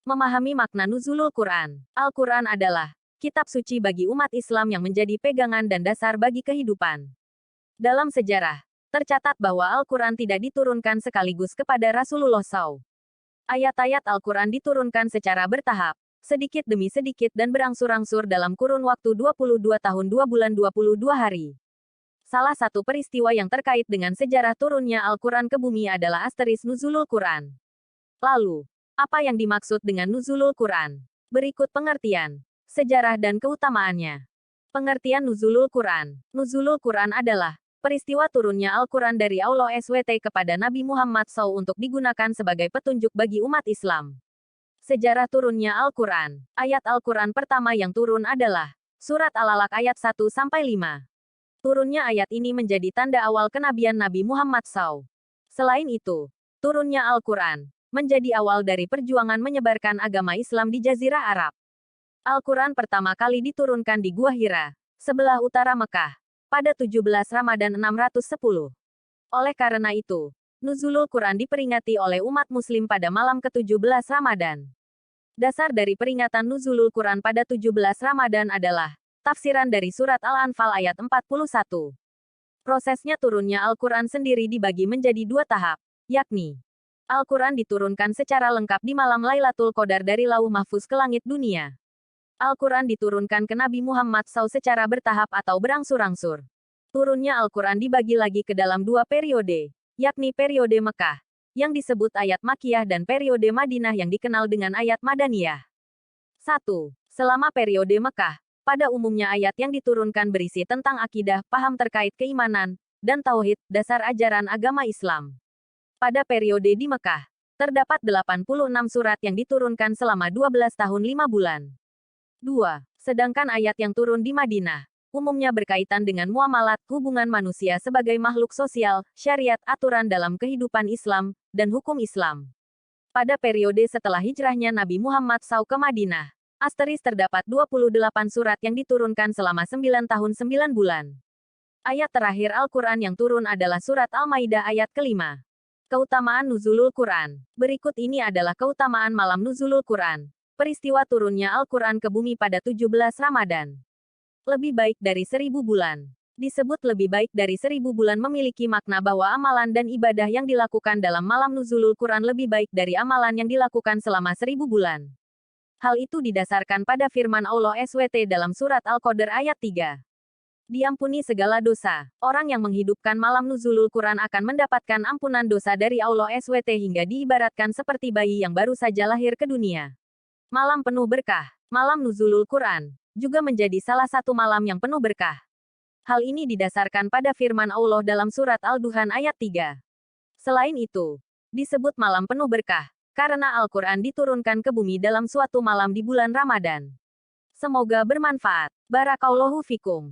Memahami makna nuzulul Quran. Al-Quran adalah kitab suci bagi umat Islam yang menjadi pegangan dan dasar bagi kehidupan. Dalam sejarah, tercatat bahwa Al-Quran tidak diturunkan sekaligus kepada Rasulullah SAW. Ayat-ayat Al-Quran diturunkan secara bertahap, sedikit demi sedikit dan berangsur-angsur dalam kurun waktu 22 tahun 2 bulan 22 hari. Salah satu peristiwa yang terkait dengan sejarah turunnya Al-Quran ke bumi adalah asteris nuzulul Quran. Lalu, apa yang dimaksud dengan nuzulul Quran? Berikut pengertian, sejarah dan keutamaannya. Pengertian nuzulul Quran. Nuzulul Quran adalah peristiwa turunnya Al-Quran dari Allah SWT kepada Nabi Muhammad SAW untuk digunakan sebagai petunjuk bagi umat Islam. Sejarah turunnya Al-Quran. Ayat Al-Quran pertama yang turun adalah Surat Al-Alaq ayat 1-5. Turunnya ayat ini menjadi tanda awal kenabian Nabi Muhammad SAW. Selain itu, turunnya Al-Quran menjadi awal dari perjuangan menyebarkan agama Islam di Jazirah Arab. Al-Quran pertama kali diturunkan di Gua Hira, sebelah utara Mekah, pada 17 Ramadan 610. Oleh karena itu, nuzulul Quran diperingati oleh umat muslim pada malam ke-17 Ramadan. Dasar dari peringatan nuzulul Quran pada 17 Ramadan adalah tafsiran dari surat Al-Anfal ayat 41. Prosesnya turunnya Al-Quran sendiri dibagi menjadi dua tahap, yakni Al-Quran diturunkan secara lengkap di malam Lailatul Qadar dari Lauh Mahfuz ke langit dunia. Al-Quran diturunkan ke Nabi Muhammad SAW secara bertahap atau berangsur-angsur. Turunnya Al-Quran dibagi lagi ke dalam dua periode, yakni periode Mekah, yang disebut ayat Makkiyah dan periode Madinah yang dikenal dengan ayat Madaniyah. 1. Selama periode Mekah, pada umumnya ayat yang diturunkan berisi tentang akidah, paham terkait keimanan, dan tauhid, dasar ajaran agama Islam. Pada periode di Mekah, terdapat 86 surat yang diturunkan selama 12 tahun 5 bulan. 2. Sedangkan ayat yang turun di Madinah, umumnya berkaitan dengan muamalat, hubungan manusia sebagai makhluk sosial, syariat, aturan dalam kehidupan Islam, dan hukum Islam. Pada periode setelah hijrahnya Nabi Muhammad SAW ke Madinah, asteris terdapat 28 surat yang diturunkan selama 9 tahun 9 bulan. Ayat terakhir Al-Quran yang turun adalah surat Al-Maidah ayat ke-5. Keutamaan nuzulul Quran. Berikut ini adalah keutamaan malam nuzulul Quran. Peristiwa turunnya Al-Quran ke bumi pada 17 Ramadan. Lebih baik dari 1000 bulan. Disebut lebih baik dari 1000 bulan memiliki makna bahwa amalan dan ibadah yang dilakukan dalam malam nuzulul Quran lebih baik dari amalan yang dilakukan selama 1000 bulan. Hal itu didasarkan pada firman Allah SWT dalam surat Al-Qadr ayat 3. Diampuni segala dosa. Orang yang menghidupkan malam nuzulul Quran akan mendapatkan ampunan dosa dari Allah SWT hingga diibaratkan seperti bayi yang baru saja lahir ke dunia. Malam penuh berkah. Malam nuzulul Quran juga menjadi salah satu malam yang penuh berkah. Hal ini didasarkan pada firman Allah dalam surat Al-Duhan ayat 3. Selain itu, disebut malam penuh berkah karena Al-Quran diturunkan ke bumi dalam suatu malam di bulan Ramadan. Semoga bermanfaat. Barakallahu fikum.